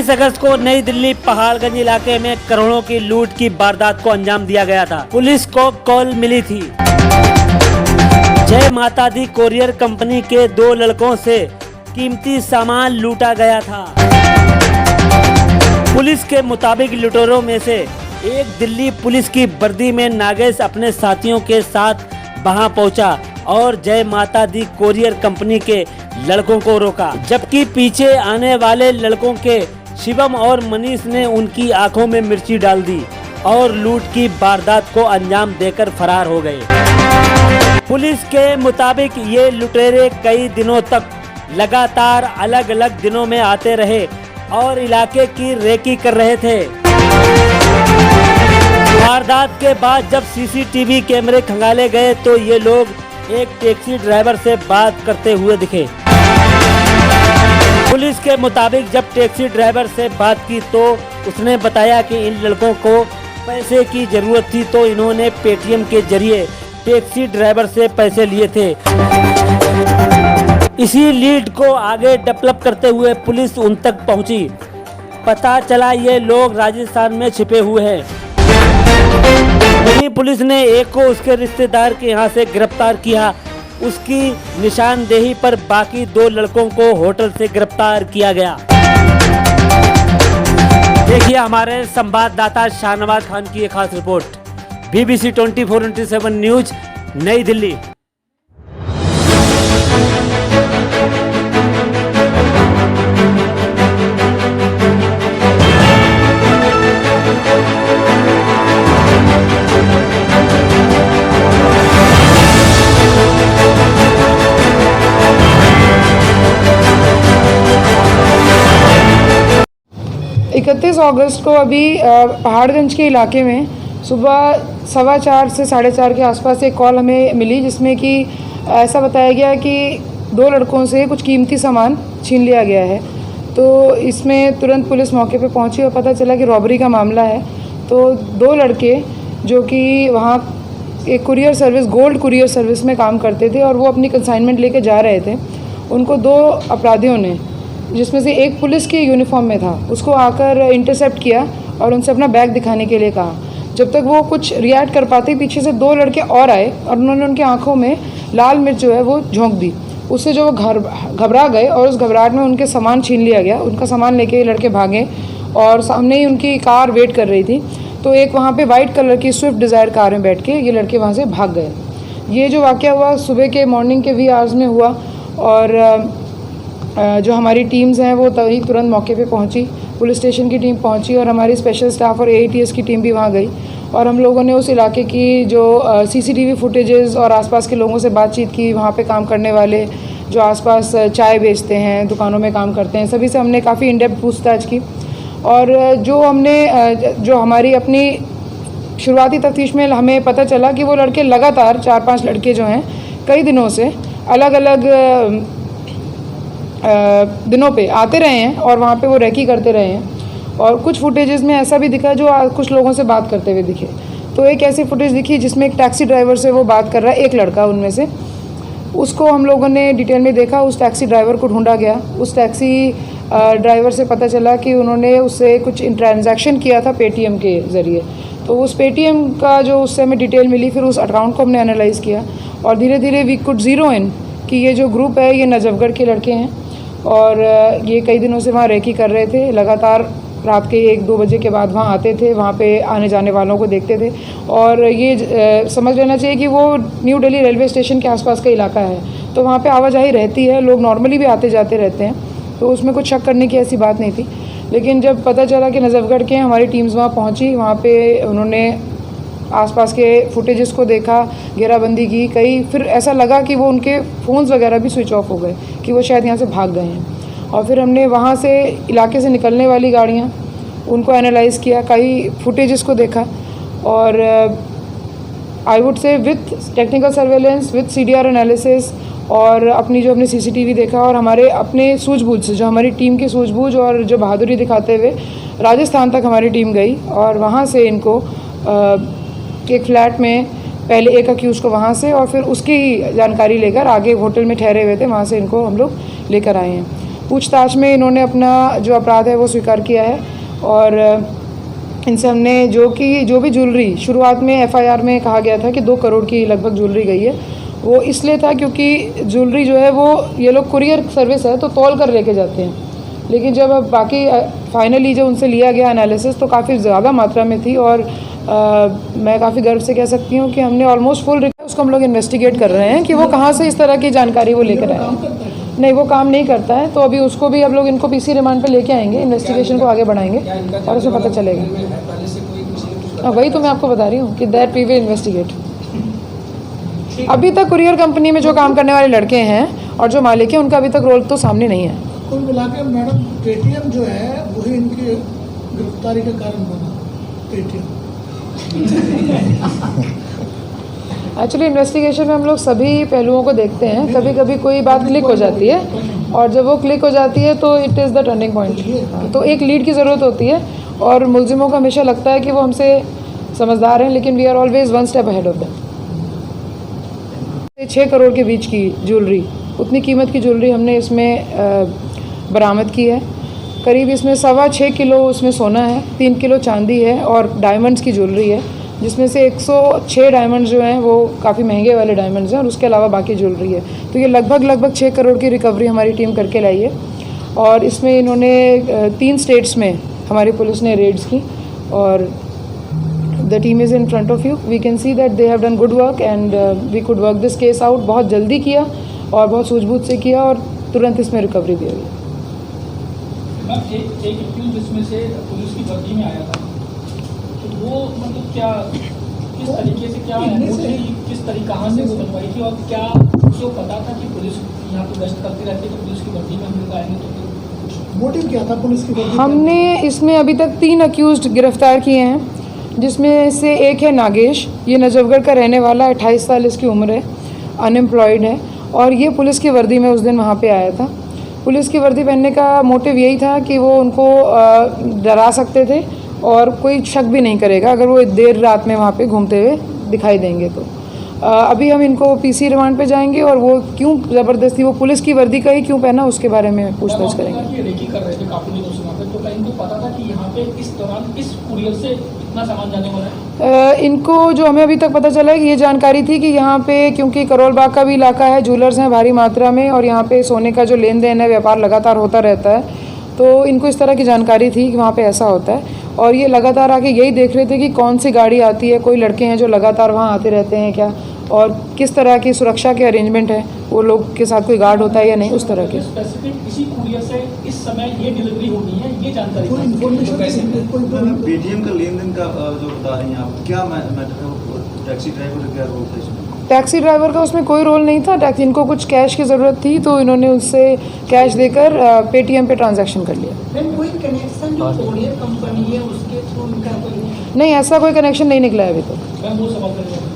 23 अगस्त को नई दिल्ली पहाड़गंज इलाके में करोड़ों की लूट की वारदात को अंजाम दिया गया था। पुलिस को कॉल मिली थी। जय माता दी कोरियर कंपनी के 2 लड़कों से कीमती सामान लूटा गया था। पुलिस के मुताबिक लुटेरों में से एक दिल्ली पुलिस की वर्दी में नागेश अपने साथियों के साथ वहां पहुंचा और जय माता दी कोरियर कंपनी के लड़कों को रोका, जबकि पीछे आने वाले लड़कों के शिवम और मनीष ने उनकी आंखों में मिर्ची डाल दी और लूट की वारदात को अंजाम देकर फरार हो गए। पुलिस के मुताबिक ये लुटेरे कई दिनों तक लगातार अलग अलग दिनों में आते रहे और इलाके की रेकी कर रहे थे। वारदात के बाद जब सीसीटीवी कैमरे खंगाले गए तो ये लोग एक टैक्सी ड्राइवर से बात करते हुए दिखे। पुलिस के मुताबिक जब टैक्सी ड्राइवर से बात की तो उसने बताया कि इन लड़कों को पैसे की जरूरत थी तो इन्होंने पेटीएम के जरिए टैक्सी ड्राइवर से पैसे लिए थे। इसी लीड को आगे डेवलप करते हुए पुलिस उन तक पहुंची। पता चला ये लोग राजस्थान में छिपे हुए हैं। वहीं पुलिस ने एक को उसके रिश्तेदार के यहाँ से गिरफ्तार किया। उसकी निशानदेही पर बाकी 2 लड़कों को होटल से गिरफ्तार किया गया। देखिए हमारे संवाददाता शाहनवाज खान की एक खास रिपोर्ट। BBC 24/7 न्यूज, नई दिल्ली। इकतीस अगस्त को अभी पहाड़गंज के इलाके में सुबह 4:15 से 4:30 के आसपास एक कॉल हमें मिली, जिसमें कि ऐसा बताया गया कि 2 लड़कों से कुछ कीमती सामान छीन लिया गया है। तो इसमें तुरंत पुलिस मौके पे पहुंची और पता चला कि रॉबरी का मामला है। तो 2 लड़के जो कि वहाँ एक courier service, gold courier service में काम करते थे और वो अपनी कंसाइनमेंट लेके जा रहे थे, उनको 2 अपराधियों ने, जिसमें से एक पुलिस के यूनिफॉर्म में था, उसको आकर इंटरसेप्ट किया और उनसे अपना बैग दिखाने के लिए कहा। जब तक वो कुछ रिएक्ट कर पाते पीछे से 2 लड़के और आए और उन्होंने उनकी आंखों में लाल मिर्च जो है वो झोंक दी। उससे जो वो घबरा गए और उस घबराहट में उनके सामान छीन लिया गया। उनका सामान लेके ये लड़के भागे और सामने ही उनकी कार वेट कर रही थी। तो एक वहाँ पे वाइट कलर की स्विफ्ट डिज़ायर कार में बैठ के ये लड़के वहाँ से भाग गए। ये जो वाक़या हुआ सुबह के मॉर्निंग के आवर्स में हुआ और जो हमारी टीम्स हैं वो तभी तुरंत मौके पे पहुंची। पुलिस स्टेशन की टीम पहुंची और हमारी स्पेशल स्टाफ और AATS की टीम भी वहां गई और हम लोगों ने उस इलाके की जो CCTV फुटेजेस और आसपास के लोगों से बातचीत की। वहां पे काम करने वाले जो आसपास चाय बेचते हैं, दुकानों में काम करते हैं, सभी से हमने काफ़ी इन डेप्थ पूछताछ की। और जो हमारी अपनी शुरुआती तफ्तीश में हमें पता चला कि वो लड़के लगातार 4-5 लड़के जो हैं कई दिनों से अलग अलग दिनों पे आते रहे हैं और वहाँ पे वो रेकी करते रहे हैं। और कुछ फुटेजेस में ऐसा भी दिखा जो कुछ लोगों से बात करते हुए दिखे। तो एक ऐसी फुटेज दिखी जिसमें एक टैक्सी ड्राइवर से वो बात कर रहा है, एक लड़का उनमें से। उसको हम लोगों ने डिटेल में देखा, उस टैक्सी ड्राइवर को ढूंढा गया। उस टैक्सी ड्राइवर से पता चला कि उन्होंने उससे कुछ ट्रांजैक्शन किया था पेटीएम के ज़रिए। तो उस पेटीएम का जो उससे हमें डिटेल मिली, फिर उस अकाउंट को हमने एनालाइज़ किया और धीरे धीरे वी कुड ज़ीरो इन कि ये जो ग्रुप है ये नजफगढ़ के लड़के हैं और ये कई दिनों से वहाँ रेकी कर रहे थे। लगातार रात के 1-2 बजे के बाद वहाँ आते थे, वहाँ पे आने जाने वालों को देखते थे। और ये समझ लेना चाहिए कि वो न्यू दिल्ली रेलवे स्टेशन के आसपास का इलाका है, तो वहाँ पे आवाजाही रहती है, लोग नॉर्मली भी आते जाते रहते हैं, तो उसमें कुछ शक करने की ऐसी बात नहीं थी। लेकिन जब पता चला कि नजफगढ़ के हमारी टीम्स वहाँ पहुँची, वहाँ पर उन्होंने आसपास के फुटेजेस को देखा, घेराबंदी की कई, फिर ऐसा लगा कि वो उनके फ़ोन्स वगैरह भी स्विच ऑफ हो गए कि वो शायद यहाँ से भाग गए हैं। और फिर हमने वहाँ से इलाके से निकलने वाली गाड़ियाँ उनको एनालाइज़ किया, कई फुटेजेस को देखा और I would say with technical surveillance, with CDR analysis और अपनी CCTV देखा और हमारे अपने सूझबूझ से, जो हमारी टीम की सूझबूझ और जो बहादुरी दिखाते हुए राजस्थान तक हमारी टीम गई और वहाँ से इनको एक फ्लैट में पहले एक अक्यूज़ को वहाँ से और फिर उसकी जानकारी लेकर आगे होटल में ठहरे हुए थे, वहाँ से इनको हम लोग लेकर आए हैं। पूछताछ में इन्होंने अपना जो अपराध है वो स्वीकार किया है और इनसे हमने जो भी ज्वेलरी शुरुआत में एफआईआर में कहा गया था कि 2 करोड़ की लगभग ज्वेलरी गई है, वो इसलिए था क्योंकि ज्वेलरी जो है वो ये लोग कुरियर सर्विस है तो तौल कर लेके जाते हैं, लेकिन जब अब बाकी फाइनली जब उनसे लिया गया एनालिसिस तो काफ़ी ज़्यादा मात्रा में थी और मैं काफ़ी गर्व से कह सकती हूँ कि हमने ऑलमोस्ट फुल उसको हम लोग इन्वेस्टिगेट कर रहे हैं कि वो कहाँ से इस तरह की जानकारी वो लेकर आए। नहीं, वो काम नहीं करता है, तो अभी उसको भी हम लोग इनको पीसी रिमांड पे लेके आएंगे, इन्वेस्टिगेशन को आगे बढ़ाएंगे और उसमें पता चलेगा। वही तो मैं आपको बता रही हूँ कि दैट वी विल इन्वेस्टिगेट। अभी तक कुरियर कंपनी में जो काम करने वाले लड़के हैं और जो मालिक हैं उनका अभी तक रोल तो सामने नहीं है। कुल मिला के मैडम पेटीएम जो है वही इनकी गिरफ्तारी का कारण बना। पेटीएम एक्चुअली इन्वेस्टिगेशन में हम लोग सभी पहलुओं को देखते हैं, कभी कभी कोई बात क्लिक हो जाती है और जब वो क्लिक हो जाती है तो it is the turning point. तो एक लीड की ज़रूरत होती है और मुलजिमों को हमेशा लगता है कि वो हमसे समझदार हैं, लेकिन we are always 1 step ahead of them. 6 crore के बीच की ज्वेलरी, उतनी कीमत की ज्वेलरी हमने इसमें बरामद की है। करीब इसमें 6.25 किलो उसमें सोना है, 3 किलो चांदी है और डायमंड्स की ज्वेलरी है, जिसमें से 106 डायमंड्स जो हैं वो काफ़ी महंगे वाले डायमंड्स हैं और उसके अलावा बाकी ज्वेलरी है। तो ये लगभग 6 करोड़ की रिकवरी हमारी टीम करके लाई है और इसमें इन्होंने 3 स्टेट्स में हमारी पुलिस ने रेड्स की और the team is in front of you. We can see that they have done good work and we could work this case out. बहुत जल्दी किया और बहुत सूझबूझ से किया और तुरंत इसमें रिकवरी भी हुई। एक एक्यूज जिसमें से पुलिस की वर्दी में आया था, तो वो मतलब क्या किस तरीके से क्या किस तरीके कहाँ से वो बनवाई थी और क्या उसको पता था कि पुलिस यहाँ पे गश्त करती रहती है तो पुलिस की वर्दी में हम लोग आएंगे, तो मोटिव क्या था पुलिस की वर्दी? हमने इसमें अभी तक 3 अक्यूज्ड गिरफ्तार किए हैं, जिसमें से एक है नागेश। ये नजफगढ़ का रहने वाला, 28 साल इसकी उम्र है, अनएम्प्लॉयड है और ये पुलिस की वर्दी में उस दिन वहाँ पे आया था। पुलिस की वर्दी पहनने का मोटिव यही था कि वो उनको डरा सकते थे और कोई शक भी नहीं करेगा अगर वो देर रात में वहाँ पे घूमते हुए दिखाई देंगे। तो अभी हम इनको पीसी रिमांड पे जाएंगे और वो क्यों ज़बरदस्ती वो पुलिस की वर्दी का ही क्यों पहना उसके बारे में पूछताछ करेंगे। रेकी कर रहे थे काफी दिनों से, तो क्या इनको पता था कि यहाँ पे इस दौरान इस कुरियर से इतना सामान जाने वाला है? इनको जो हमें अभी तक पता चला है कि ये जानकारी थी कि यहाँ पे क्योंकि करोल बाग का भी इलाका है, ज्वेलर्स हैं भारी मात्रा में और यहाँ पे सोने का जो लेन देन है व्यापार लगातार होता रहता है, तो इनको इस तरह की जानकारी थी कि वहाँ पे ऐसा होता है और ये लगातार आके यही देख रहे थे कि कौन सी गाड़ी आती है, कोई लड़के हैं जो लगातार वहाँ आते रहते हैं क्या और किस तरह की सुरक्षा के अरेंजमेंट है, वो लोग के साथ कोई गार्ड होता है या नहीं, उस तरह के। स्पेसिफिक इसी कुरियर से इस समय ये डिलीवरी होनी है, ये जानकारी कोई इन्फॉर्मेशन पेटीएम का लेन देन का जो बता रही हैं आप, क्या मैटर है? टैक्सी ड्राइवर का क्या रोल था इसमें? टैक्सी ड्राइवर का उसमें कोई रोल नहीं था। टैक्सी इनको कुछ कैश की ज़रूरत थी तो इन्होंने उससे कैश देकर पेटीएम पे ट्रांजैक्शन कर लिया। कोई कनेक्शन जो कोरियर कंपनी है उसके थ्रू उनका कोई? नहीं, ऐसा कोई कनेक्शन नहीं निकला है अभी तक। मैं वो सवाल कर रहा हूँ।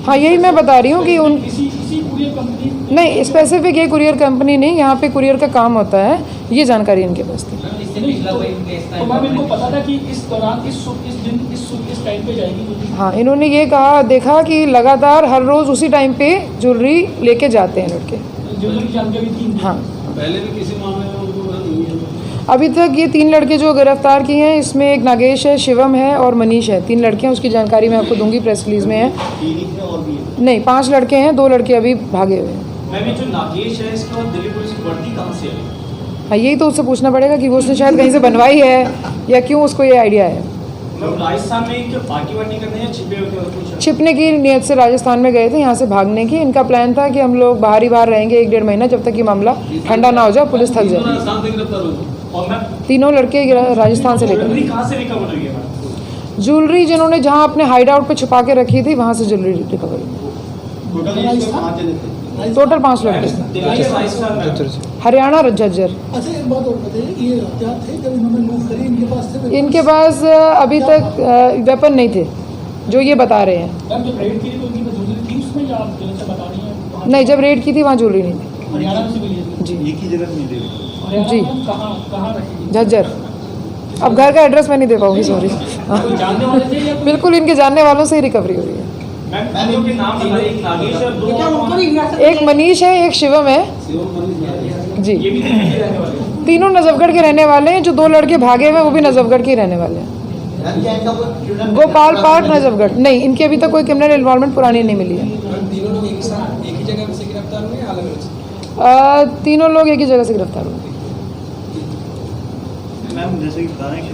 हाँ, यही मैं बता रही हूँ कि उन इसी कुरियर कंपनी नहीं, स्पेसिफिक ये कुरियर कंपनी नहीं, यहाँ पे कुरियर का काम होता है, ये जानकारी इनके पास थी। तो मैम इनको पता था कि इस दौरान इस टाइम पे जाएगी? हाँ, इन्होंने ये कहा देखा कि लगातार हर रोज़ उसी टाइम पे ज्वेलरी लेके जाते हैं लड़के। ज्वेलरी की जानकारी थी? हाँ, पहले भी किसी मामले में अभी तक ये 3 लड़के जो गिरफ्तार किए हैं इसमें एक नागेश है, शिवम है और मनीष है। 3 लड़के हैं, उसकी जानकारी मैं आपको दूंगी, प्रेस रिलीज में है। नहीं, 5 लड़के हैं, 2 लड़के अभी भागे हुए हैं। मैम जो नागेश है इसके बाद दिल्ली पुलिस की वर्दी कहाँ से आई? हाँ, यही तो उससे पूछना पड़ेगा कि वो उसने शायद कहीं से बनवाई है या क्यों उसको ये आइडिया है। राजस्थान में क्या पार्टी वार्टी करने या छिपे होते और कुछ? छिपने की नीयत से राजस्थान में गए थे, यहाँ से भागने की इनका प्लान था कि हम लोग बाहर रहेंगे 1-1.5 महीना जब तक ये मामला ठंडा ना हो जाए, पुलिस थक जाए। तीनों लड़के राजस्थान से लेकर। कहाँ से रिकवर हुई है? ज्वेलरी जिन्होंने जहाँ अपने हाइड आउट पे छुपा के रखी थी वहाँ से ज्वेलरी रिकवर हुई। टोटल 5 लड़के, हरियाणा झज्जर। अच्छा, एक बात और बताइए, ये हथियार थे जब इन्होंने लूट करी, इनके पास थे? इनके पास अभी तक वेपन नहीं थे जो ये बता रहे हैं। जब रेड की तो उनकी ज्वेलरी थी उसमें, या आप जैसे बता रही हैं? नहीं, जब रेड की थी वहाँ ज्वेलरी नहीं थी। हरियाणा से मिली जी एक ही जगह मिली? जी, कहाँ रखी? झज्जर। अब घर का एड्रेस मैं नहीं दे पाऊंगी, सॉरी। जानने वाले थे या बिल्कुल इनके जानने वालों से ही रिकवरी हुई है। नाम एक नागेश और 2 एक मनीष है, एक शिवम है जी। तीनों नजफगढ़ के रहने वाले हैं। जो 2 लड़के भागे हुए हैं वो भी नजफगढ़ के ही रहने वाले हैं। गोपाल पार्क नजफगढ़। नहीं, इनकी अभी तक कोई क्रिमिनल इन्वॉल्वमेंट पुरानी नहीं मिली है। तीनों लोग एक साथ एक ही जगह से गिरफ्तार हुए या अलग अलग? तीनों लोग एक ही जगह से गिरफ्तार हुए। मैम जैसे कि बता रहे हैं